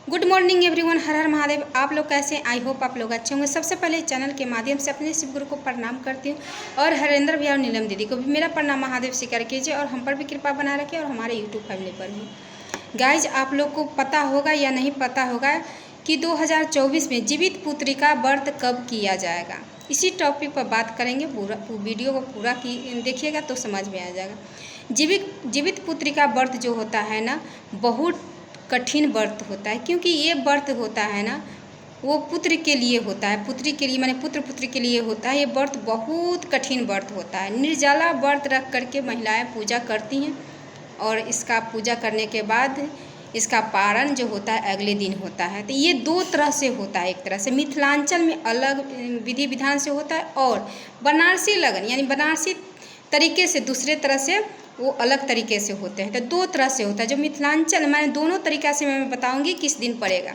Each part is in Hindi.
Good morning everyone. हर हर महादेव। आप लोग कैसे हैं? आई होप आप लोग अच्छे होंगे। सबसे पहले चैनल के माध्यम से अपने शिव गुरु को प्रणाम करती हूँ और हरेंद्र भैया और नीलम दीदी को भी मेरा प्रणाम महादेव स्वीकार कीजिए और हम पर भी कृपा बना रखिए और हमारे यूट्यूब फैमिली पर भी। गाइज, आप लोग को पता होगा या नहीं पता होगा कि 2024 में जीवित पुत्री का व्रत कब किया जाएगा। इसी टॉपिक पर बात करेंगे। पूरा वीडियो को पूरा देखिएगा तो समझ में आ जाएगा। जीवित पुत्री का व्रत जो होता है ना, बहुत कठिन व्रत होता है, क्योंकि ये व्रत होता है ना वो पुत्र के लिए होता है, पुत्री के लिए माने पुत्र पुत्री के लिए होता है। ये व्रत बहुत कठिन व्रत होता है। निर्जला व्रत रख करके महिलाएं पूजा करती हैं और इसका पूजा करने के बाद इसका पारण जो होता है अगले दिन होता है। तो ये दो तरह से होता है। एक तरह से मिथिलांचल में अलग विधि विधान से होता है और बनारसी लगन यानी बनारसी तरीके से दूसरे तरह से वो अलग तरीके से होते हैं। तो दो तरह से होता है। जो मिथिलांचल मैंने दोनों तरीक़ा से मैं बताऊंगी किस दिन पड़ेगा।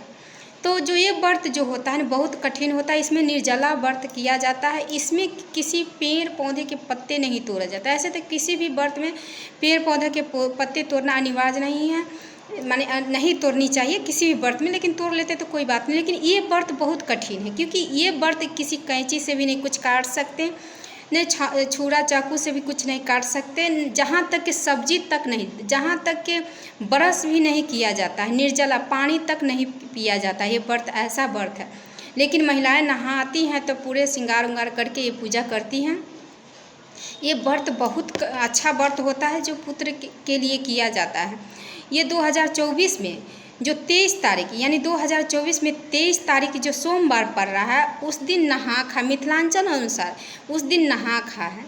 तो जो ये व्रत जो होता है ना बहुत कठिन होता है। इसमें निर्जला व्रत किया जाता है। इसमें किसी पेड़ पौधे के पत्ते नहीं तोड़ा जाता। ऐसे तो किसी भी व्रत में पेड़ पौधे के पत्ते तोड़ना अनिवार्य नहीं है, माने नहीं तोड़नी चाहिए किसी भी व्रत में, लेकिन तोड़ लेते तो कोई बात नहीं। लेकिन ये व्रत बहुत कठिन है, क्योंकि ये व्रत किसी कैंची से भी नहीं कुछ काट सकते, नहीं छुरा चाकू से भी कुछ नहीं काट सकते, जहाँ तक कि सब्जी तक नहीं, जहाँ तक कि ब्रश भी नहीं किया जाता है, निर्जला पानी तक नहीं पिया जाता है। ये व्रत ऐसा व्रत है। लेकिन महिलाएं नहाती हैं तो पूरे श्रृंगार उंगार करके ये पूजा करती हैं। ये व्रत बहुत अच्छा व्रत होता है जो पुत्र के लिए किया जाता है। ये 2024 में जो 23 तारीख यानी 2024 में 23 तारीख जो सोमवार पड़ रहा है उस दिन नहा खा, मिथिलांचल अनुसार उस दिन नहा खा है,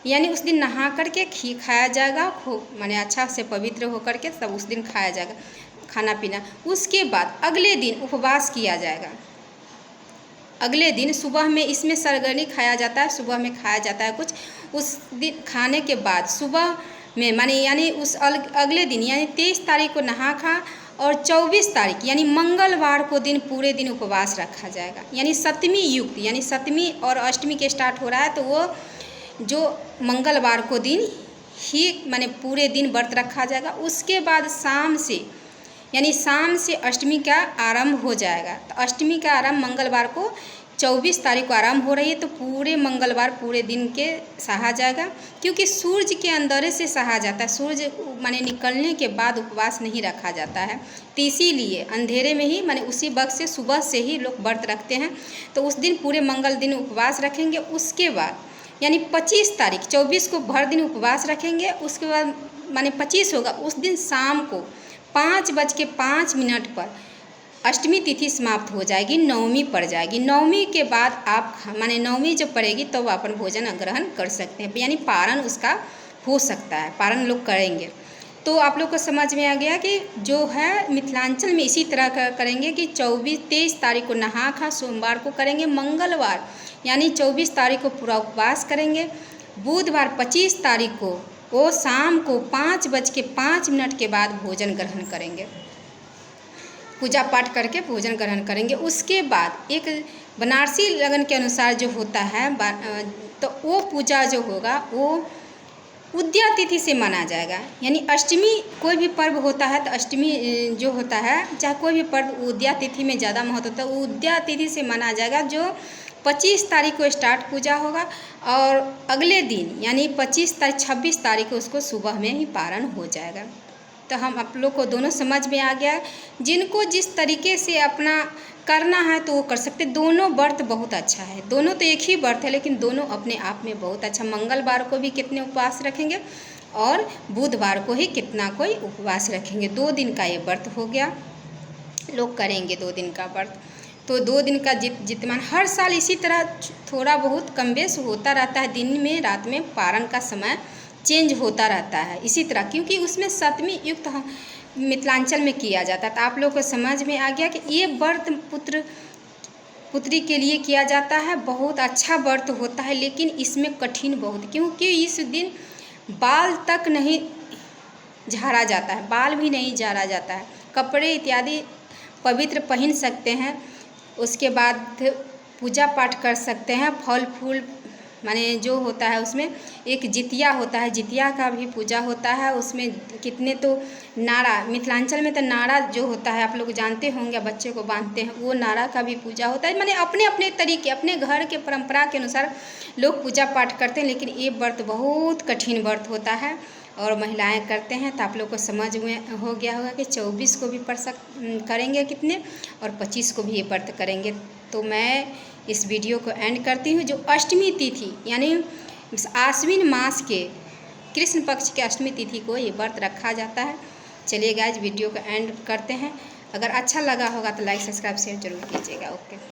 यानी उस दिन नहा करके खाया जाएगा। खूब माने अच्छा से पवित्र होकर के तब उस दिन खाया जाएगा खाना पीना। उसके बाद अगले दिन उपवास किया जाएगा। अगले दिन सुबह में इसमें सरगनी खाया जाता है, सुबह में खाया जाता है कुछ। उस दिन खाने के बाद सुबह में माने यानी उस अगले दिन यानी 23 तारीख को नहा खा और 24 तारीख यानी मंगलवार को दिन पूरे दिन उपवास रखा जाएगा। यानी सप्तमी युक्त यानी सप्तमी और अष्टमी के स्टार्ट हो रहा है तो वो जो मंगलवार को दिन ही माने पूरे दिन व्रत रखा जाएगा। उसके बाद शाम से यानी शाम से अष्टमी का आरंभ हो जाएगा। तो अष्टमी का आरंभ मंगलवार को 24 तारीख को आरंभ हो रही है, तो पूरे मंगलवार पूरे दिन के सहा जाएगा, क्योंकि सूर्य के अंदर से सहा जाता है। सूर्य माने निकलने के बाद उपवास नहीं रखा जाता है, तो इसीलिए अंधेरे में ही माने उसी वक्त से सुबह से ही लोग व्रत रखते हैं। तो उस दिन पूरे मंगल दिन उपवास रखेंगे। उसके बाद यानी 25 तारीख 24 को भर दिन उपवास रखेंगे। उसके बाद माने 25 होगा, उस दिन शाम को 5:05 पर अष्टमी तिथि समाप्त हो जाएगी, नवमी पड़ जाएगी। नवमी के बाद आप माने नवमी जब पड़ेगी तो आप अपन भोजन ग्रहण कर सकते हैं, यानी पारण उसका हो सकता है, पारण लोग करेंगे। तो आप लोग को समझ में आ गया कि जो है मिथिलांचल में इसी तरह का करेंगे कि 23 तारीख को नहा खा सोमवार को करेंगे, मंगलवार यानी 24 तारीख को पूरा उपवास करेंगे, बुधवार 25 तारीख को वो शाम को 5:05 के बाद भोजन ग्रहण करेंगे, पूजा पाठ करके भोजन ग्रहण करेंगे। उसके बाद एक बनारसी लगन के अनुसार जो होता है तो वो पूजा जो होगा वो उद्या तिथि से माना जाएगा। यानी अष्टमी कोई भी पर्व होता है तो अष्टमी जो होता है चाहे कोई भी पर्व उद्या तिथि में ज़्यादा महत्व होता है, वो उद्या तिथि से माना जाएगा। जो 25 तारीख को स्टार्ट पूजा होगा और अगले दिन यानी 26 तारीख को उसको सुबह में ही पारण हो जाएगा। तो हम आप लोग को दोनों समझ में आ गया। जिनको जिस तरीके से अपना करना है तो वो कर सकते। दोनों व्रत बहुत अच्छा है, दोनों तो एक ही व्रत है लेकिन दोनों अपने आप में बहुत अच्छा। मंगलवार को भी कितने उपवास रखेंगे और बुधवार को ही कितना कोई उपवास रखेंगे। 2 दिन का ये व्रत हो गया, लोग करेंगे 2 दिन का व्रत। तो 2 दिन का जितना हर साल इसी तरह थोड़ा बहुत कम बेश होता रहता है, दिन में रात में पारण का समय चेंज होता रहता है इसी तरह, क्योंकि उसमें सप्तमी युक्त मिथिलांचल में किया जाता है। तो आप लोग को समझ में आ गया कि ये व्रत पुत्री के लिए किया जाता है। बहुत अच्छा व्रत होता है, लेकिन इसमें कठिन बहुत, क्योंकि इस दिन बाल तक नहीं झाड़ा जाता है, बाल भी नहीं झाड़ा जाता है, कपड़े इत्यादि पवित्र पहन सकते हैं। उसके बाद पूजा पाठ कर सकते हैं, फल फूल माने जो होता है उसमें एक जितिया होता है, जितिया का भी पूजा होता है। उसमें कितने तो नाड़ा, मिथिलांचल में तो नाड़ा जो होता है आप लोग जानते होंगे, बच्चे को बांधते हैं, वो नाड़ा का भी पूजा होता है। माने अपने अपने तरीके, अपने घर के परंपरा के अनुसार लोग पूजा पाठ करते हैं। लेकिन ये व्रत बहुत कठिन व्रत होता है और महिलाएं करते हैं। तो आप लोग को समझ में हो गया होगा कि 24 को भी करेंगे कितने और 25 को भी ये व्रत करेंगे। तो मैं इस वीडियो को एंड करती हूँ। जो अष्टमी तिथि यानी आश्विन मास के कृष्ण पक्ष के अष्टमी तिथि को ये व्रत रखा जाता है। चलिए गाइज वीडियो को एंड करते हैं। अगर अच्छा लगा होगा तो लाइक सब्सक्राइब शेयर जरूर कीजिएगा। ओके।